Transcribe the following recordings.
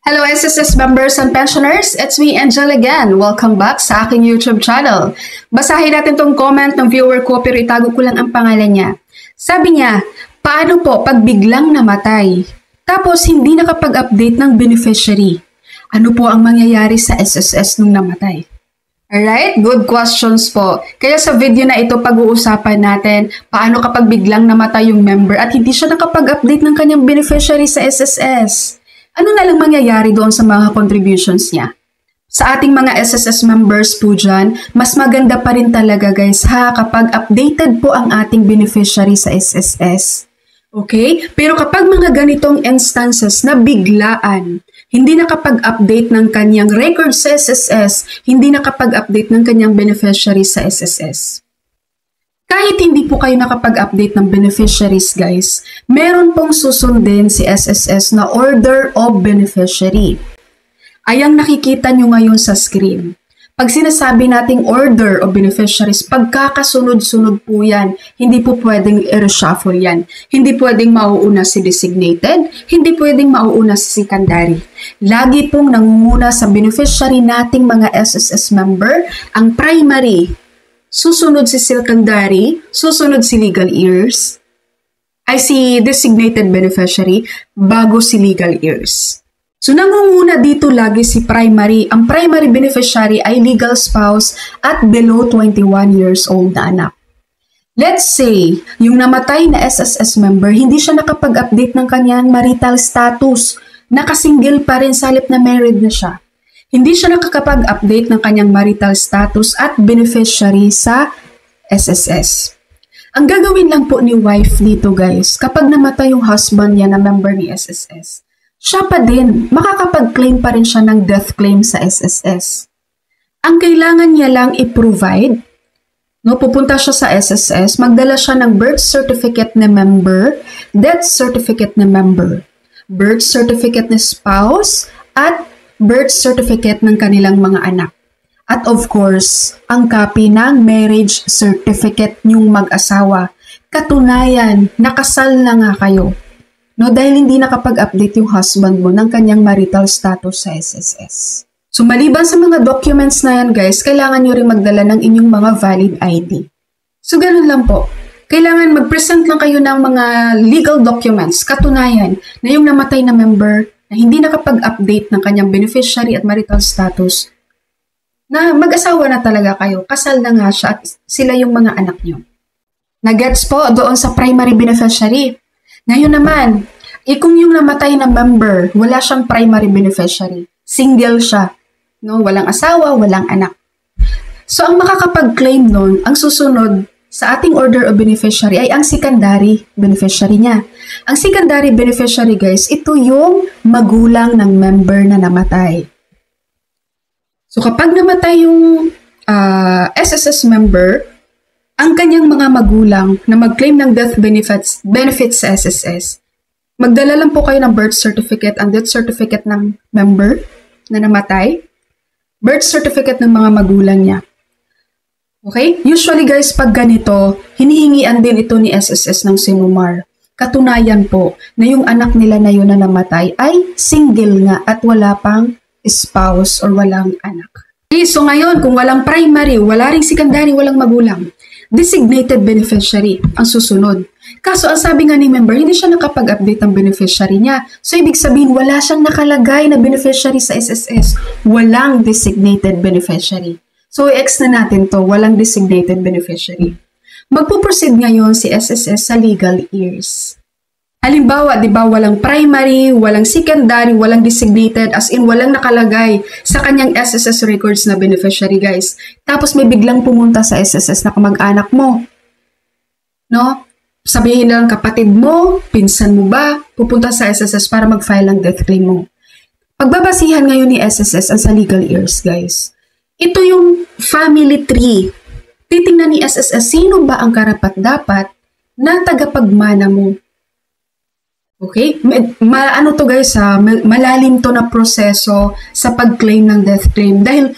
Hello SSS members and pensioners, it's me Angel again. Welcome back sa aking YouTube channel. Basahin natin tong comment ng viewer ko pero itago ko lang ang pangalan niya. Sabi niya, paano po pag biglang namatay? Tapos hindi nakapag-update ng beneficiary. Ano po ang mangyayari sa SSS nung namatay? Alright, good questions po. Kaya sa video na ito pag-uusapan natin paano kapag biglang namatay yung member at hindi siya nakapag-update ng kanyang beneficiary sa SSS. Ano na lang mangyayari doon sa mga contributions niya? Sa ating mga SSS members po dyan, mas maganda pa rin talaga guys kapag updated po ang ating beneficiary sa SSS. Okay? Pero kapag mga ganitong instances na biglaan, hindi nakapag-update ng kanyang record sa SSS, hindi nakapag-update ng kanyang beneficiary sa SSS. Kahit hindi po kayo nakapag-update ng beneficiaries guys, meron pong susundin si SSS na Order of Beneficiary. Ayang nakikita nyo ngayon sa screen. Pag sinasabi nating Order of Beneficiaries, pagkakasunod-sunod po yan, hindi po pwedeng i-reshuffle yan. Hindi pwedeng mauuna si designated, hindi pwedeng mauuna si secondary. Lagi pong nangunguna sa beneficiary nating mga SSS member, ang primary. Susunod si secondary, susunod si legal heirs, ay si designated beneficiary, bago si legal heirs. So nangunguna dito lagi si primary. Ang primary beneficiary ay legal spouse at below 21 years old na anak. Let's say, yung namatay na SSS member, hindi siya nakapag-update ng kanyang marital status. Nakasingle pa rin sa halip na married na siya. Hindi siya nakakapag-update ng kanyang marital status at beneficiary sa SSS. Ang gagawin lang po ni wife dito guys, kapag namatay yung husband niya na member ni SSS, siya pa din, makakapag-claim pa rin siya ng death claim sa SSS. Ang kailangan niya lang i-provide, pupunta siya sa SSS, magdala siya ng birth certificate ni member, death certificate ni member, birth certificate ni spouse, at birth certificate ng kanilang mga anak. At of course, ang copy ng marriage certificate niyong mag-asawa. Katunayan, nakasal na nga kayo. Dahil hindi nakapag-update yung husband mo ng kanyang marital status sa SSS. So maliban sa mga documents na yan guys, kailangan nyo rin magdala ng inyong mga valid ID. So ganun lang po. Kailangan mag-present lang kayo ng mga legal documents, katunayan na yung namatay na member na hindi nakapag-update ng kanyang beneficiary at marital status, na mag-asawa na talaga kayo, kasal na nga siya at sila yung mga anak nyo. Nagets po doon sa primary beneficiary. Ngayon naman, kung yung namatay na member, wala siyang primary beneficiary, single siya, walang asawa, walang anak. So ang makakapag-claim nun, ang susunod sa ating order of beneficiary ay ang secondary beneficiary niya. Ang secondary beneficiary guys, ito yung magulang ng member na namatay. So kapag namatay yung SSS member, ang kanyang mga magulang na mag-claim ng death benefits sa SSS, magdala lang po kayo ng birth certificate and death certificate ng member na namatay, birth certificate ng mga magulang niya. Okay? Usually guys, pag ganito, hinihingian din ito ni SSS ng sinumar. Katunayan po na yung anak nila na yun na namatay ay single nga at wala pang spouse or walang anak. Okay, so ngayon, kung walang primary, wala ring secondary, walang magulang, designated beneficiary ang susunod. Kaso ang sabi nga ni member, hindi siya nakapag-update ng beneficiary niya. So ibig sabihin, wala siyang nakalagay na beneficiary sa SSS. Walang designated beneficiary. So, i-X na natin to, walang designated beneficiary. Magpuproceed ngayon si SSS sa legal heirs. Halimbawa, di ba, walang primary, walang secondary, walang designated, as in walang nakalagay sa kanyang SSS records na beneficiary, guys. Tapos may biglang pumunta sa SSS na kamag-anak mo. Sabihin lang kapatid mo, pinsan mo ba, pupunta sa SSS para mag-file ng death claim mo. Pagbabasihan ngayon ni SSS ang sa legal heirs, guys. Ito yung family tree. Titingnan ni SSS, sino ba ang karapat-dapat na tagapagmana mo? Okay? Ano to guys malalim to na proseso sa pag-claim ng death claim. Dahil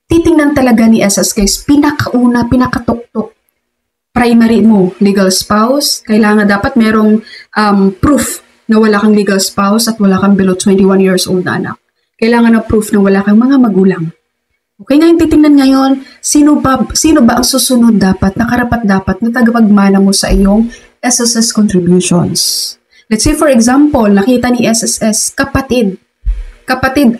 titingnan talaga ni SSS guys, pinakatuktok. Primary mo, legal spouse, kailangan dapat merong proof na wala kang legal spouse at wala kang below 21 years old na anak. Kailangan ng proof na wala kang mga magulang. Okay, ngayon titingnan ngayon, sino ba ang susunod dapat, na karapat-dapat na tagapagmana mo sa iyong SSS contributions. Let's say for example, nakita ni SSS, kapatid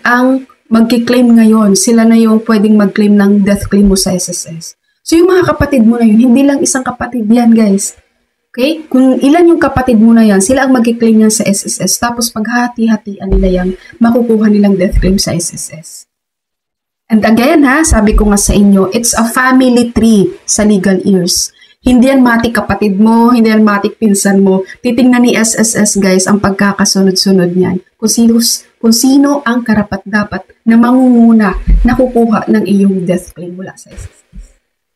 ang magki-claim ngayon. Sila na yung pwedeng mag-claim ng death claim mo sa SSS. So yung mga kapatid mo na yun, hindi lang isang kapatid yan guys. Okay? Kung ilan yung kapatid mo na yan, sila ang magki-claim yan sa SSS. Tapos paghati-hatian nila yan, makukuha nilang death claim sa SSS. And again sabi ko nga sa inyo, it's a family tree sa legal heirs. Hindi yan matik kapatid mo, hindi yan matik pinsan mo. Titingnan ni SSS guys ang pagkakasunod-sunod niyan. Kung sino ang karapat-dapat na mangunguna na kukuha ng iyong death claim mula sa SSS.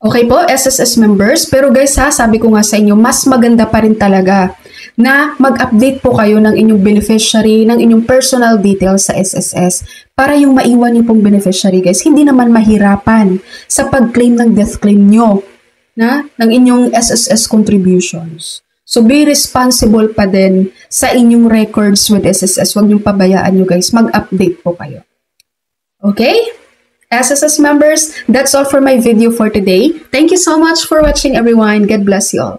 Okay po, SSS members. Pero guys sabi ko nga sa inyo, mas maganda pa rin talaga na mag-update po kayo ng inyong beneficiary, ng inyong personal details sa SSS para yung maiwan niyo pong beneficiary guys, hindi naman mahirapan sa pag-claim ng death claim nyo ng inyong SSS contributions. So be responsible pa din sa inyong records with SSS. Huwag niyong pabayaan nyo guys, mag-update po kayo. Okay? SSS members, that's all for my video for today. Thank you so much for watching everyone. God bless you all.